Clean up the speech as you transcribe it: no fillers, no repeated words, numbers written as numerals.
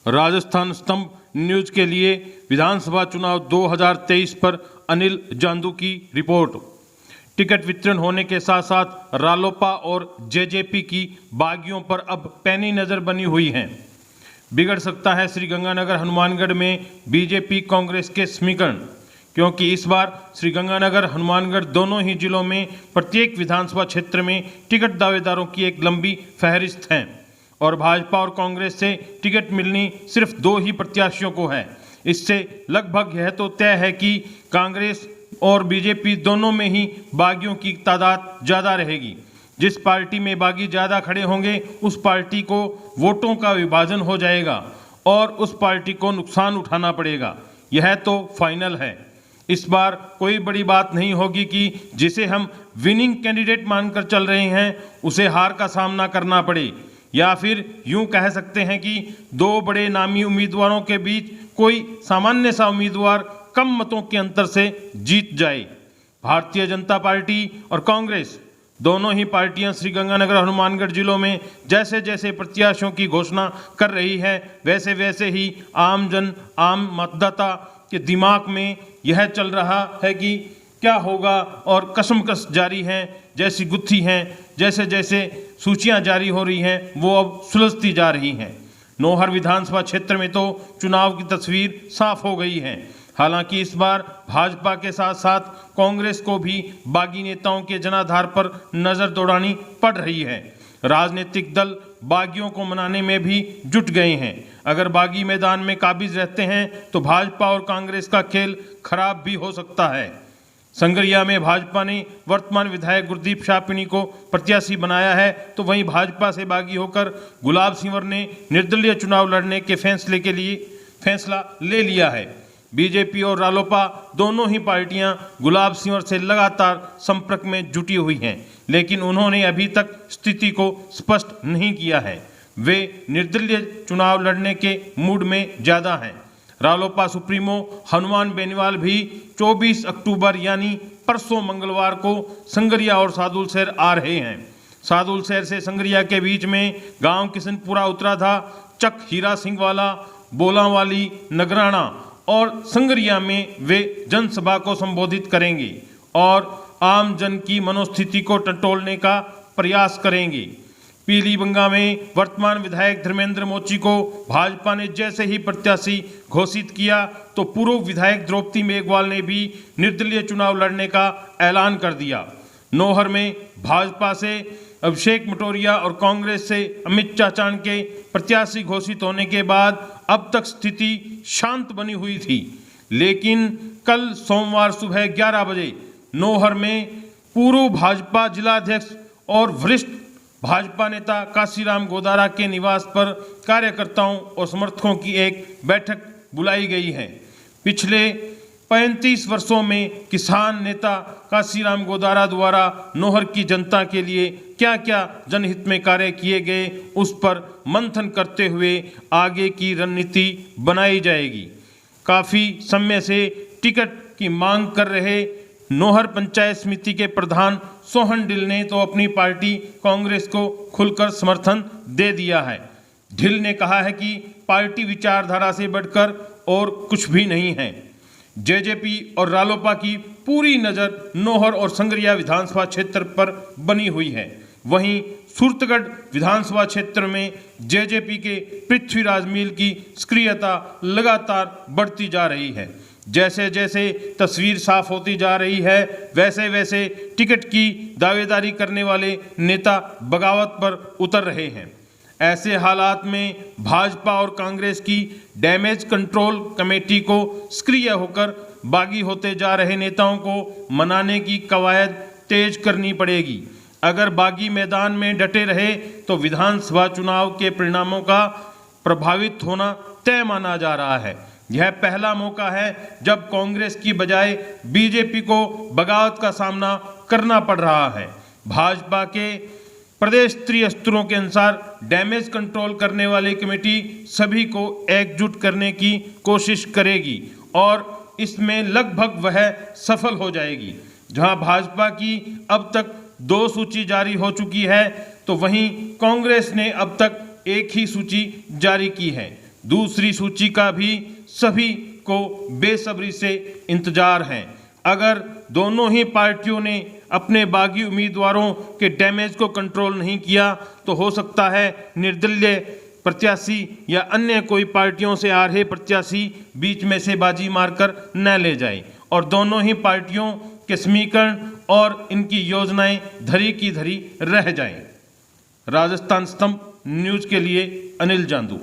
राजस्थान स्तंभ न्यूज के लिए विधानसभा चुनाव 2023 पर अनिल जांदू की रिपोर्ट। टिकट वितरण होने के साथ साथ रालोपा और जेजेपी की बागियों पर अब पैनी नजर बनी हुई हैं। बिगड़ सकता है श्रीगंगानगर हनुमानगढ़ में बीजेपी कांग्रेस के समीकरण, क्योंकि इस बार श्रीगंगानगर हनुमानगढ़ दोनों ही जिलों में प्रत्येक विधानसभा क्षेत्र में टिकट दावेदारों की एक लंबी फहरिस्त है और भाजपा और कांग्रेस से टिकट मिलनी सिर्फ 2 ही प्रत्याशियों को है। इससे लगभग यह तो तय है कि कांग्रेस और बीजेपी दोनों में ही बागियों की तादाद ज़्यादा रहेगी। जिस पार्टी में बागी ज़्यादा खड़े होंगे उस पार्टी को वोटों का विभाजन हो जाएगा और उस पार्टी को नुकसान उठाना पड़ेगा। यह तो फाइनल है। इस बार कोई बड़ी बात नहीं होगी कि जिसे हम विनिंग कैंडिडेट मानकर चल रहे हैं उसे हार का सामना करना पड़े, या फिर यूं कह सकते हैं कि 2 बड़े नामी उम्मीदवारों के बीच कोई सामान्य सा उम्मीदवार कम मतों के अंतर से जीत जाए। भारतीय जनता पार्टी और कांग्रेस दोनों ही पार्टियां श्रीगंगानगर हनुमानगढ़ जिलों में जैसे जैसे प्रत्याशियों की घोषणा कर रही है वैसे वैसे ही आम मतदाता के दिमाग में यह चल रहा है कि क्या होगा और कसमकस जारी हैं, जैसी गुत्थी हैं, जैसे जैसे सूचियां जारी हो रही हैं वो अब सुलझती जा रही हैं। नौहर विधानसभा क्षेत्र में तो चुनाव की तस्वीर साफ हो गई है। हालांकि इस बार भाजपा के साथ साथ कांग्रेस को भी बागी नेताओं के जनाधार पर नजर दौड़ानी पड़ रही है। राजनीतिक दल बागियों को मनाने में भी जुट गए हैं। अगर बागी मैदान में काबिज रहते हैं तो भाजपा और कांग्रेस का खेल खराब भी हो सकता है। संगरिया में भाजपा ने वर्तमान विधायक गुरदीप शापिनी को प्रत्याशी बनाया है, तो वहीं भाजपा से बागी होकर गुलाब सिंवर ने निर्दलीय चुनाव लड़ने के फैसला ले लिया है। बीजेपी और रालोपा दोनों ही पार्टियां गुलाब सिंवर से लगातार संपर्क में जुटी हुई हैं, लेकिन उन्होंने अभी तक स्थिति को स्पष्ट नहीं किया है। वे निर्दलीय चुनाव लड़ने के मूड में ज़्यादा हैं। रालोपा सुप्रीमो हनुमान बेनीवाल भी 24 अक्टूबर यानी परसों मंगलवार को संगरिया और सादुलशहर आ रहे हैं। सादुलशहर से संगरिया के बीच में गांव किशनपुरा उतरा था। चक हीरा सिंह वाला, बोलावाली, नगराना और संगरिया में वे जनसभा को संबोधित करेंगे और आम जन की मनोस्थिति को टटोलने का प्रयास करेंगे। पीलीबंगा में वर्तमान विधायक धर्मेंद्र मोची को भाजपा ने जैसे ही प्रत्याशी घोषित किया तो पूर्व विधायक द्रौपदी मेघवाल ने भी निर्दलीय चुनाव लड़ने का ऐलान कर दिया। नौहर में भाजपा से अभिषेक मटोरिया और कांग्रेस से अमित चाचान के प्रत्याशी घोषित होने के बाद अब तक स्थिति शांत बनी हुई थी, लेकिन कल सोमवार सुबह 11 बजे नौहर में पूर्व भाजपा जिलाध्यक्ष और वरिष्ठ भाजपा नेता काशीराम गोदारा के निवास पर कार्यकर्ताओं और समर्थकों की एक बैठक बुलाई गई है। पिछले 35 वर्षों में किसान नेता काशीराम गोदारा द्वारा नौहर की जनता के लिए क्या क्या जनहित में कार्य किए गए उस पर मंथन करते हुए आगे की रणनीति बनाई जाएगी। काफ़ी समय से टिकट की मांग कर रहे नौहर पंचायत समिति के प्रधान सोहन ढिल ने तो अपनी पार्टी कांग्रेस को खुलकर समर्थन दे दिया है। ढिल ने कहा है कि पार्टी विचारधारा से बढ़कर और कुछ भी नहीं है। जेजेपी और रालोपा की पूरी नज़र नौहर और संगरिया विधानसभा क्षेत्र पर बनी हुई है। वहीं सूरतगढ़ विधानसभा क्षेत्र में जेजेपी के पृथ्वीराज मील की सक्रियता लगातार बढ़ती जा रही है। जैसे जैसे तस्वीर साफ होती जा रही है वैसे वैसे टिकट की दावेदारी करने वाले नेता बगावत पर उतर रहे हैं। ऐसे हालात में भाजपा और कांग्रेस की डैमेज कंट्रोल कमेटी को सक्रिय होकर बागी होते जा रहे नेताओं को मनाने की कवायद तेज करनी पड़ेगी। अगर बागी मैदान में डटे रहे तो विधानसभा चुनाव के परिणामों का प्रभावित होना तय माना जा रहा है। यह पहला मौका है जब कांग्रेस की बजाय बीजेपी को बगावत का सामना करना पड़ रहा है। भाजपा के प्रदेश स्तरीय सूत्रों के अनुसार डैमेज कंट्रोल करने वाली कमेटी सभी को एकजुट करने की कोशिश करेगी और इसमें लगभग वह सफल हो जाएगी। जहां भाजपा की अब तक 2 सूची जारी हो चुकी है तो वहीं कांग्रेस ने अब तक एक ही सूची जारी की है। दूसरी सूची का भी सभी को बेसब्री से इंतजार है। अगर दोनों ही पार्टियों ने अपने बागी उम्मीदवारों के डैमेज को कंट्रोल नहीं किया तो हो सकता है निर्दलीय प्रत्याशी या अन्य कोई पार्टियों से आ रहे प्रत्याशी बीच में से बाजी मारकर न ले जाए और दोनों ही पार्टियों के समीकरण और इनकी योजनाएं धरी की धरी रह जाएं। राजस्थान स्तंभ न्यूज के लिए अनिल जांदू।